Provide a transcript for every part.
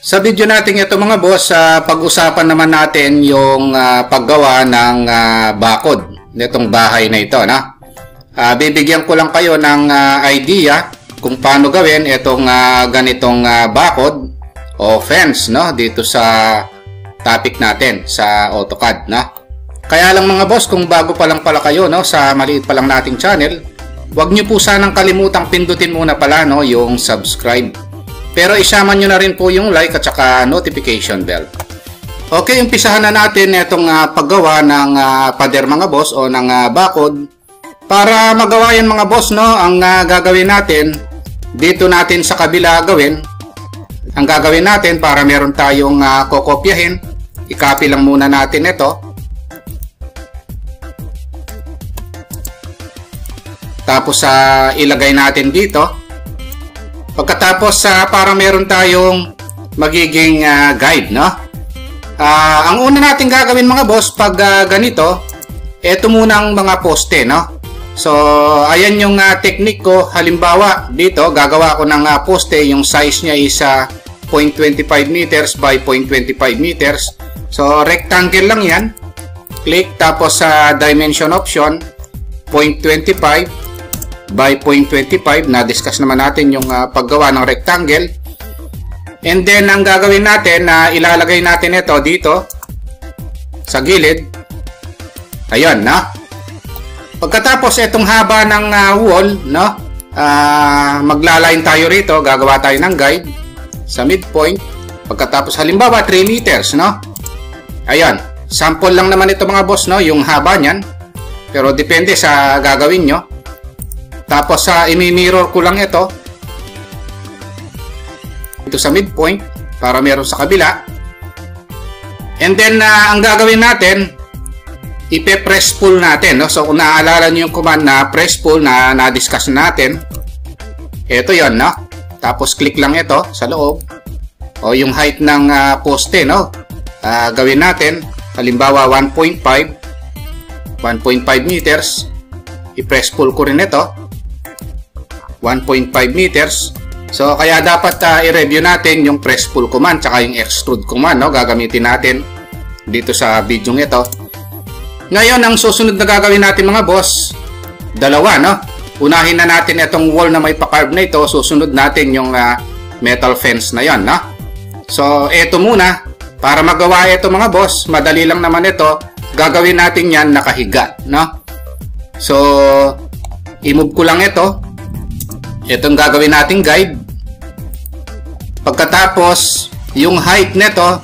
Sa video natin ito mga boss, pag-usapan naman natin yung paggawa ng bakod nitong bahay na ito. Bibigyan ko lang kayo ng idea kung paano gawin itong ganitong bakod o fence dito sa topic natin sa AutoCAD. Kaya lang mga boss, kung bago pa lang pala kayo sa maliit pa lang nating channel, huwag nyo po sanang kalimutang pindutin muna pala yung subscribe. Pero isama nyo na rin po yung like at saka notification bell. Okay, umpisahan na natin itong paggawa ng pader mga boss o ng bakod. Para magawa yan mga boss, ang gagawin natin, dito natin sa kabila gawin. Ang gagawin natin para meron tayong kokopyahin, i-copy lang muna natin ito. Tapos ilagay natin dito. Pagkatapos para meron tayong magiging guide, ang una natin gagawin mga boss pag ganito, ito munang mga poste, So, ayan yung technique ko. Halimbawa, dito gagawa ko ng poste, yung size niya is 0.25 meters by 0.25 meters. So, rectangle lang yan. Click, tapos sa dimension option, 0.25 by 0.25, na-discuss naman natin yung paggawa ng rectangle. And then, ang gagawin natin, ilalagay natin ito dito sa gilid. Ayun, Pagkatapos, itong haba ng wall, maglaline tayo rito, gagawa tayo ng guide sa midpoint. Pagkatapos, halimbawa, 3 meters, Ayun, sample lang naman ito mga boss, yung haba niyan. Pero depende sa gagawin nyo. Tapos imi-mirror ko lang ito sa midpoint para meron sa kabila. And then ang gagawin natin, ipe-press pull natin, So kung naaalala niyo yung command na press pull na na-discuss natin, ito 'yon, Tapos click lang ito sa loob. O yung height ng poste, gawin natin halimbawa 1.5 meters. I-press pull ko rin ito 1.5 meters. So, kaya dapat i-review natin yung press pull command tsaka yung extrude command, gagamitin natin dito sa video ito. Ngayon, ang susunod na gagawin natin mga boss, dalawa, Unahin na natin itong wall na may pa-carve na ito. Susunod natin yung metal fence na yan, So, ito muna. Para magawa ito mga boss, madali lang naman ito. Gagawin natin yan nakahiga, So, i-move ko lang ito. Itong gagawin nating guide. Pagkatapos, yung height nito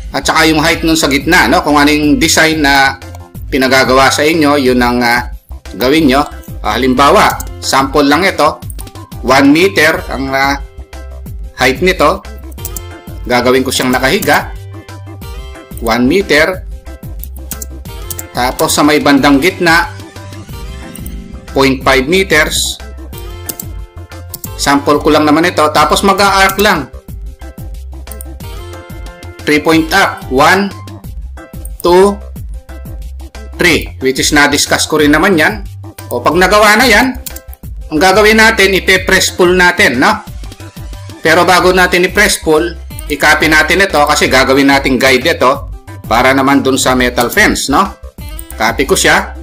at saka yung height nun sa gitna, kung anong design na pinagagawa sa inyo, yun ang gawin nyo. Halimbawa, sample lang ito, 1 meter ang height nito. Gagawin ko siyang nakahiga, 1 meter. Tapos sa may bandang gitna, 0.5 meters. Sample ko lang naman ito. Tapos mag-a-arc lang. 3-point arc. 1, 2, 3. Which is na-discuss ko rin naman yan. O pag nagawa na yan, ang gagawin natin, ipe-press pull natin, Pero bago natin i-press pull, i-copy natin ito kasi gagawin natin guide ito para naman dun sa metal fence, Copy ko siya.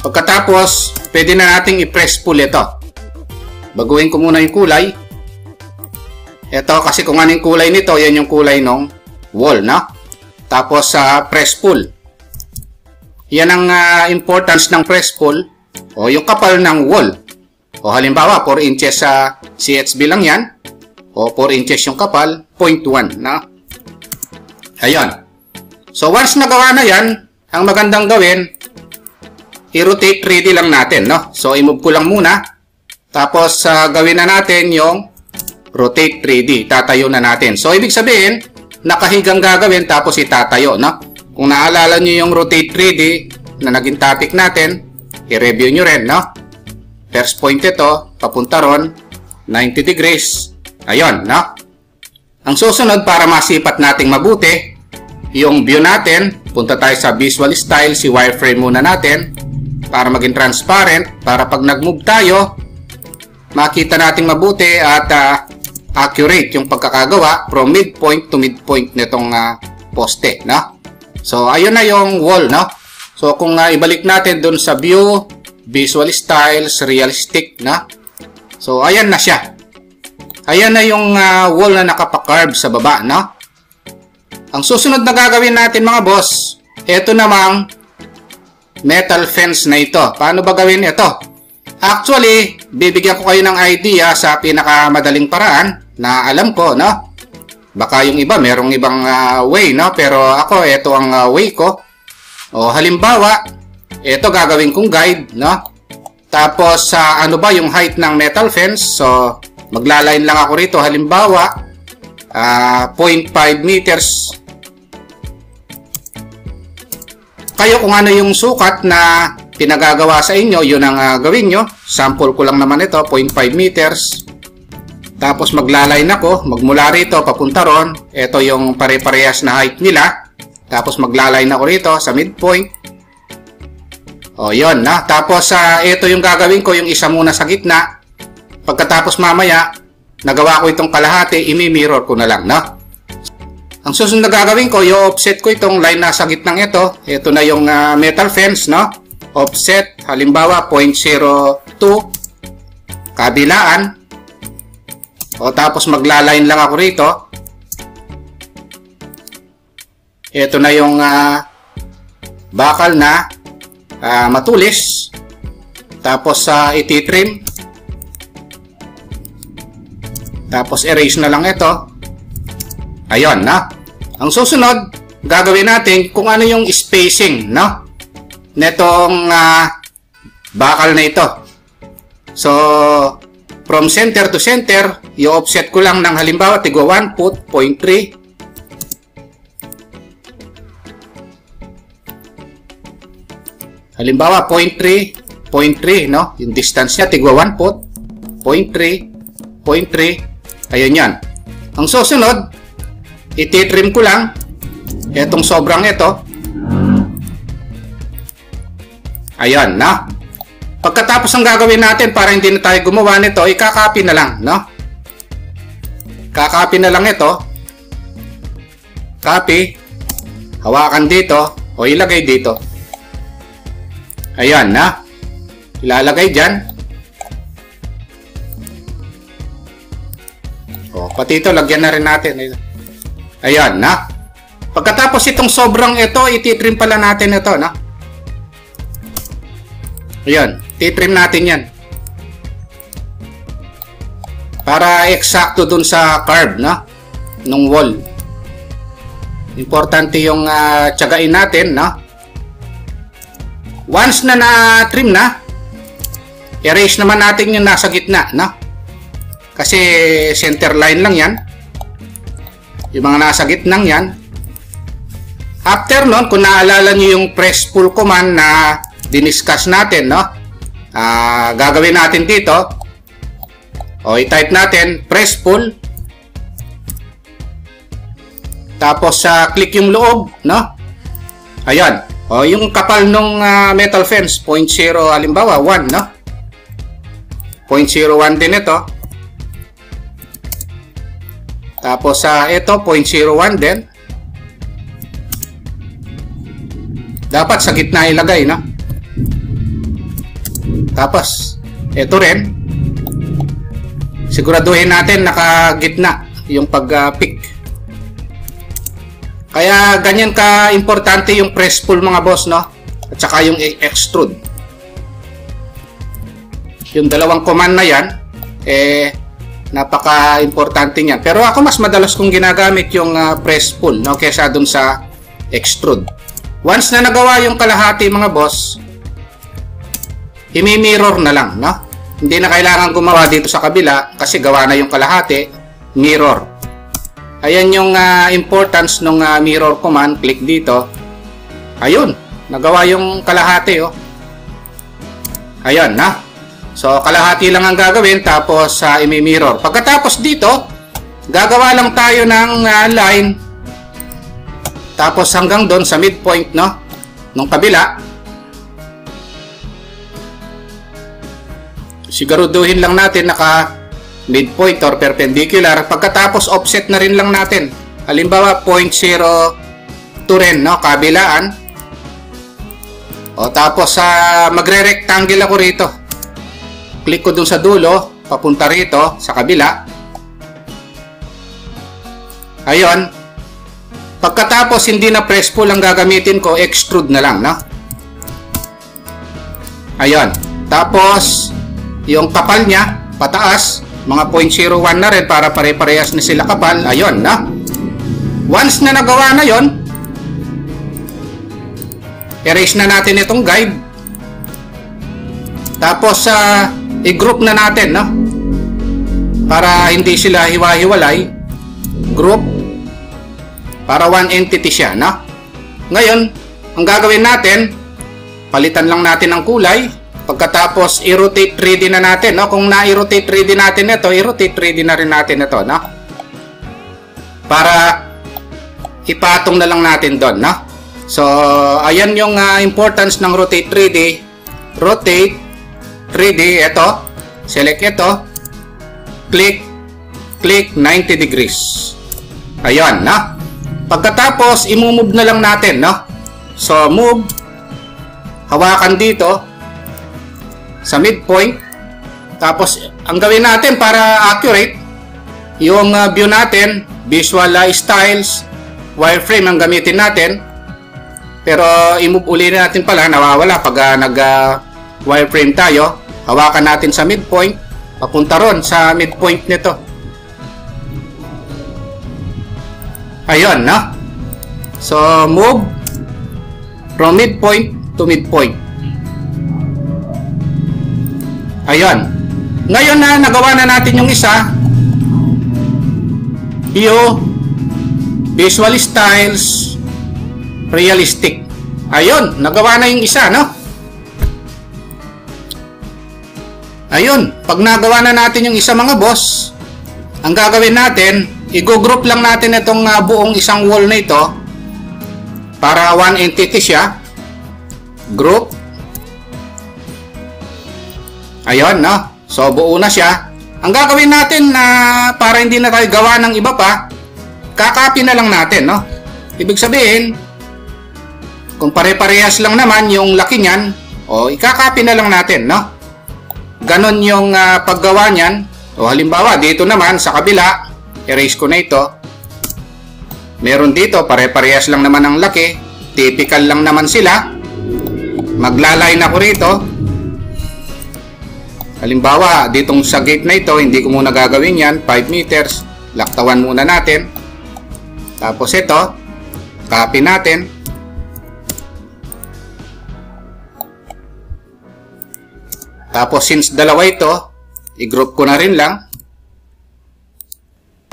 Pagkatapos, pwede na nating i-press pull ito. Baguhin ko muna yung kulay. Ito kasi kung anong kulay nito, yan yung kulay ng wall, Tapos press pull. Yan ang importance ng press pull o yung kapal ng wall. O halimbawa, 4 inches sa CHB lang yan. O 4 inches yung kapal, 0.1, Ayun. So once nagawa na yan, ang magandang gawin, i-rotate 3D lang natin, So i-move ko lang muna. Tapos gawin na natin yung rotate 3D. Tatayo na natin. So ibig sabihin, nakahigang gagawin tapos itatayo, Kung naalala nyo yung rotate 3D na naging topic natin, i-review nyo rin, First point ito, papunta ron, 90 degrees. Ayun, Ang susunod para masipat nating mabuti, yung view natin, punta tayo sa visual style, si wireframe muna natin para maging transparent, para pag nag-move tayo, makita nating mabuti at accurate yung pagkakagawa from midpoint to midpoint nitong poste, no? So, ayun na yung wall, no? So, kung ibalik natin dun sa view, visual styles, realistic, na? So, ayan na siya. Ayan na yung wall na nakapakarve sa baba, no? Ang susunod na gagawin natin, mga boss, ito namang metal fence na ito. Paano ba gawin ito? Actually, bibigyan ko kayo ng idea sa pinakamadaling paraan na alam ko, no? Baka yung iba, merong ibang way, no? Pero ako, ito ang way ko. O, halimbawa, ito gagawin kong guide, no? Tapos, ano ba yung height ng metal fence? So, maglaline lang ako rito. Halimbawa, 0.5 meters. Kayo kung ano yung sukat na pinagagawa sa inyo, yun ang gawin nyo. Sample ko lang naman ito, 0.5 meters. Tapos maglaline ako, magmula rito, papunta ron. Ito yung pare-parehas na height nila. Tapos maglaline ako rito sa midpoint. O, yun, na. Tapos, ito yung gagawin ko, yung isa muna sa gitna. Pagkatapos mamaya, nagawa ko itong kalahati, imi-mirror ko na lang, no? Ang susunod na gagawin ko, i-offset ko itong line na sa gitnang ito. Ito na yung metal fence, no? Offset, halimbawa, 0.02. Kabilaan. O, tapos maglaline lang ako rito. Ito na yung bakal na matulis. Tapos iti-trim. Tapos erase na lang ito. Ayun, na. Ang susunod, gagawin natin kung ano yung spacing, no? Netong bakal na ito. So, from center to center, i-offset ko lang ng halimbawa, tigwa 1 foot, 0.3. Halimbawa, 0.3, 0.3, no? Yung distance niya, tigwa 1 foot, 0.3, 0.3. Ayun yan. Ang susunod, iti-trim ko lang etong sobrang ito. Ayan, na. Pagkatapos ang gagawin natin para hindi na tayo gumawa nito, ikakopy na lang, no? Kakopy na lang ito. Copy. Hawakan dito o ilagay dito. Ayan, na. Ilalagay dyan. O, pati ito, lagyan na rin natin. Ayan, na. Pagkatapos itong sobrang ito, ititrim pala natin ito, na. Ayan, titrim natin yan. Para eksakto dun sa curve, na, nung wall. Importante yung tiyagain natin, na. Once na na-trim na, erase naman natin yung nasa gitna, na. Kasi center line lang yan. Yung mga nasa gitnang yan. After nun, kung naalala nyo yung press pull command na diniscuss natin, no? Gagawin natin dito. O, i-type natin press pull. Tapos, click yung loob, no? Ayan. O, yung kapal nung metal fence, 0.0, halimbawa, 1, no? 0.01 din ito. Tapos ito 0.01 din. Dapat sa gitna ilagay, no? Tapos ito rin. Siguraduhin natin nakagitna yung pag-pick. Kaya ganyan ka importante yung press pull, mga boss, no? At saka yung extrude. Yung dalawang command na yan, napaka-importante niyan. Pero ako mas madalas kong ginagamit yung press pull, no, kaysa dun sa extrude. Once na nagawa yung kalahati, mga boss, imi-mirror na lang, no? Hindi na kailangan gumawa dito sa kabila kasi gawa na yung kalahati, mirror. Ayan yung importance ng mirror command. Click dito. Ayun, nagawa yung kalahati, oh. Ayun, na. So, kalahati lang ang gagawin, tapos imi-mirror. Pagkatapos dito, gagawa lang tayo ng line. Tapos hanggang doon sa midpoint, no? Nung kabila. Siguraduhin lang natin naka midpoint or perpendicular. Pagkatapos offset na rin lang natin. Halimbawa 0.02 rin, no, kabilaan. O tapos magre-rectangle ako rito. Click ko dun sa dulo, papunta rito sa kabila. Ayun. Pagkatapos hindi na press pull ang gagamitin ko, extrude na lang, no? Ayun. Tapos yung kapal niya pataas, mga 0.01 na rin para pare-parehas na sila kapal. Ayun, no? Once na nagawa na yon, erase na natin itong guide. Tapos i-group na natin, no? Para hindi sila hiwa-hiwalay. Group para one entity siya, no? Ngayon, ang gagawin natin, palitan lang natin ang kulay. Pagkatapos i-rotate 3D na natin, no? Kung na-i-rotate 3D natin ito, i-rotate 3D na rin natin ito, no? Para ipatong na lang natin doon, no? So, ayan yung importance ng rotate 3D. Rotate 3D, ito. Select ito. Click 90 degrees. Ayan, no? Pagkatapos, i-move na lang natin, no? So, move. Hawakan dito sa midpoint. Tapos, ang gawin natin para accurate, yung view natin, visual styles, wireframe ang gamitin natin. Pero i-move uli natin pala, nawawala pag nag-wireframe tayo. Hawakan natin sa midpoint, papunta ron sa midpoint nito. Ayun, no? So, move from midpoint to midpoint. Ayun. Ngayon na nagawa na natin yung isa, view, visual styles, realistic. Ayun, nagawa na yung isa, no? Ayun, pag nagawa na natin yung isa, mga boss, ang gagawin natin, i-group lang natin itong buong isang wall na ito para one entity siya. Group. Ayun, no? So, buo na siya. Ang gagawin natin na para hindi na tayo gawa ng iba pa, kakopy na lang natin, no? Ibig sabihin, kung pare-parehas lang naman yung laki niyan, o ikakopy na lang natin, no? Ganon yung paggawa niyan. O halimbawa, dito naman sa kabila, erase ko na ito. Meron dito, pare-parehas lang naman ang laki. Typical lang naman sila. Maglaline ako rito. Halimbawa, ditong sa gate na ito, hindi ko muna gagawin yan. 5 meters. Laktawan muna natin. Tapos ito, copy natin. Tapos since dalawa ito, i-group ko na rin lang.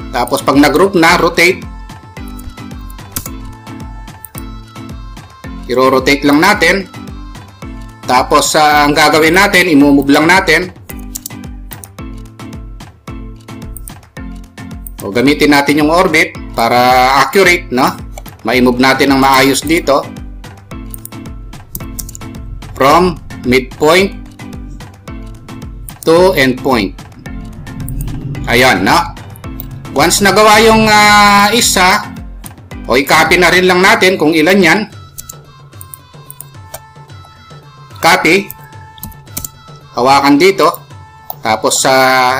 Tapos pag na-group na, rotate. I-rotate lang natin. Tapos ang gagawin natin, i-move lang natin. O gamitin natin yung orbit para accurate, no? Ma-move natin ng maayos dito. From midpoint to endpoint. Ayan, no? Once nagawa yung isa, o i-copy na rin lang natin kung ilan yan. Copy. Hawakan dito. Tapos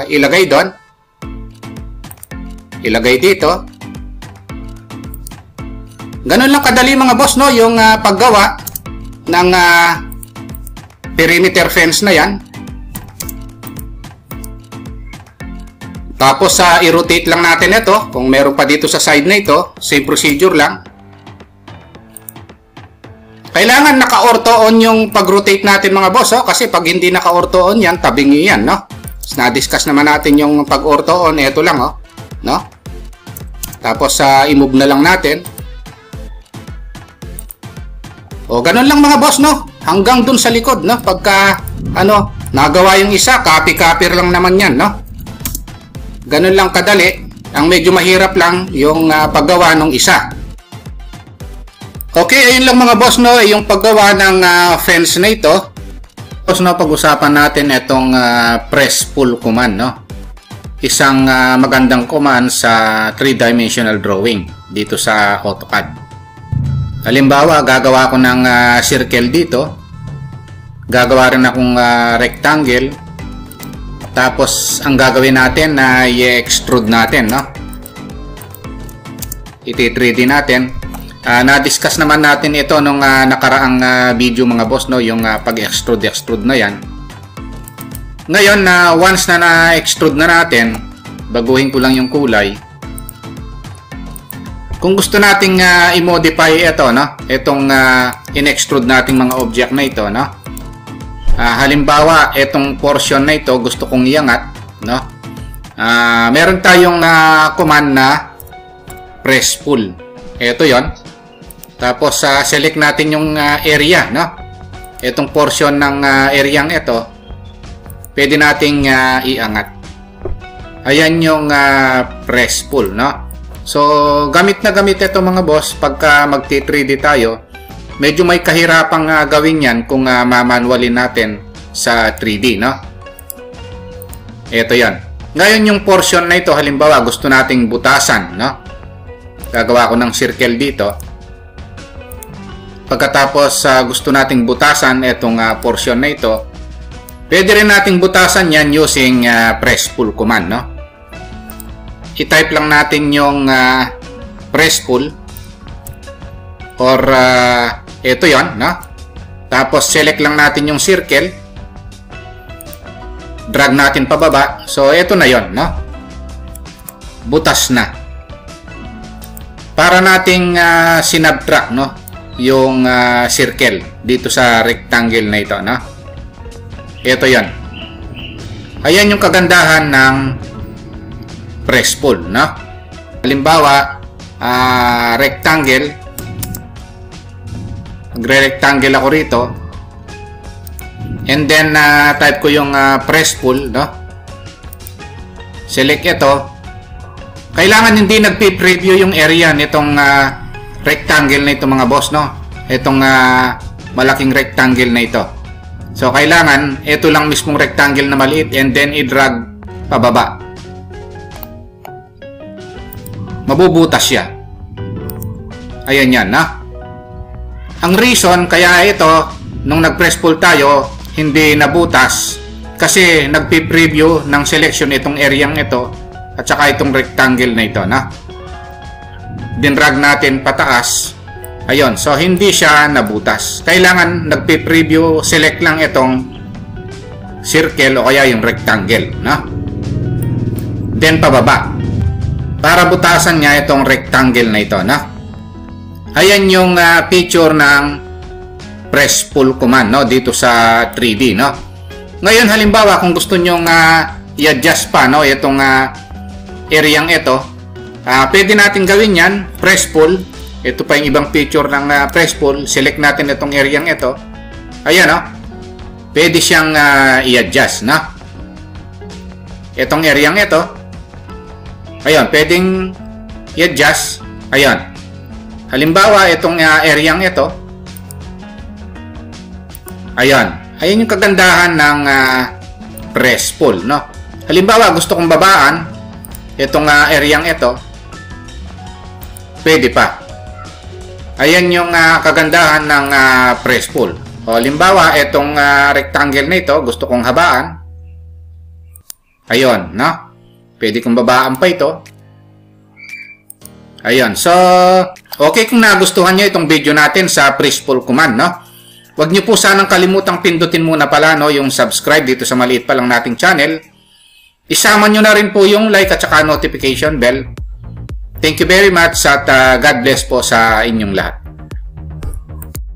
ilagay doon. Ilagay dito. Ganun lang kadali, mga boss, no? Yung paggawa ng perimeter fence na yan. Tapos i-rotate lang natin ito. Kung meron pa dito sa side na ito, same procedure lang. Kailangan naka-ortho-on yung pag-rotate natin, mga boss, oh? Kasi pag hindi naka-ortho-on yan, tabingi yan, no? Na-discuss naman natin yung pag-ortho-on. Ito lang, oh, no? Tapos i-move na lang natin. O, ganun lang, mga boss, no? Hanggang dun sa likod, no? Pagka, nagawa yung isa, copy-copy lang naman yan, no? Ganun lang kadali. Ang medyo mahirap lang yung paggawa ng isa. Okay, ayun lang, mga boss, no? Yung paggawa ng fence na ito. Boss, no? Pag-usapan natin itong press pull command, no? isang magandang command sa 3-dimensional drawing dito sa AutoCAD. Halimbawa, gagawa ko ng circle dito. Gagawa rin akong rectangle. Tapos, ang gagawin natin na i-extrude natin, no? Iti-3D natin. Na-discuss naman natin ito nung nakaraang video mga boss, no? Yung pag-extrude na yan. Ngayon, once na na-extrude na natin, baguhin ko lang yung kulay. Kung gusto nating i-modify ito, no? Itong in-extrude nating mga object na ito, no? Halimbawa, itong portion na ito, gusto kong iangat, no? Meron tayong command na press pull. Ito yon. Tapos, select natin yung area, no? Itong portion ng area ito, pwede nating iangat. Ayan yung press pull, no? So, gamit na gamit ito mga boss pagka magti-3D tayo. Medyo may kahirapang gawin yan kung mamanualin natin sa 3D, no? Ito yan. Ngayon yung portion na ito, halimbawa gusto nating butasan, no? Gagawa ko ng circle dito. Pagkatapos gusto nating butasan itong portion na ito, pwede rin nating butasan yan using press pull command, no? I-type lang natin yung press pull or ito yon, no? Tapos select lang natin yung circle, drag natin pababa. So ito na yon, no? Butas na. Para nating sinubtract, no? Yung circle dito sa rectangle na ito, no? Ito yan. Ayan yung kagandahan ng press pull, no? Halimbawa, rectangle. Magre-rectangle ako rito. And then, type ko yung press pull, no? Select ito. Kailangan hindi nagpi-preview yung area nitong rectangle na ito mga boss, no? Itong malaking rectangle na ito. So, kailangan, ito lang mismong rectangle na maliit and then i-drag pababa. Mabubutas siya. Ayan yan, na? Ang reason, kaya ito, nung nag-press pull tayo, hindi nabutas kasi nagpi-preview ng selection itong area ito at saka itong rectangle na ito, na? Dinrag natin pataas. Ayun, so hindi siya nabutas. Kailangan nagpi-preview, select lang itong circle o kaya yung rectangle, no? Then pababa. Para butasan niya itong rectangle na ito, no? Ayan yung picture ng press pull command, no? Dito sa 3D, no? Ngayon, halimbawa, kung gusto nyo i-adjust pa, no? Itong area ito, pwede natin gawin yan, press pull. Ito pa yung ibang picture ng press pull. Select natin itong area ito. Ayan, no? Pwede siyang i-adjust, no? Itong area ito. Ayun, pwedeng i-adjust. Ayun. Halimbawa, itong area ito. Ayun. Ayun yung kagandahan ng press pull, no? Halimbawa, gusto kong babaan itong area ito. Pwede pa. Ayan yung kagandahan ng press pull. O, halimbawa, itong rectangle na ito, gusto kong habaan. Ayun, no? Pwede kong babaan pa ito. Ayun. So, okay kung nagustuhan nyo itong video natin sa press pull command, no? Huwag nyo po sanang kalimutang pindutin muna pala, no, yung subscribe dito sa maliit pa lang nating channel. Isama nyo na rin po yung like at saka notification bell. Thank you very much at God bless po sa inyong lahat.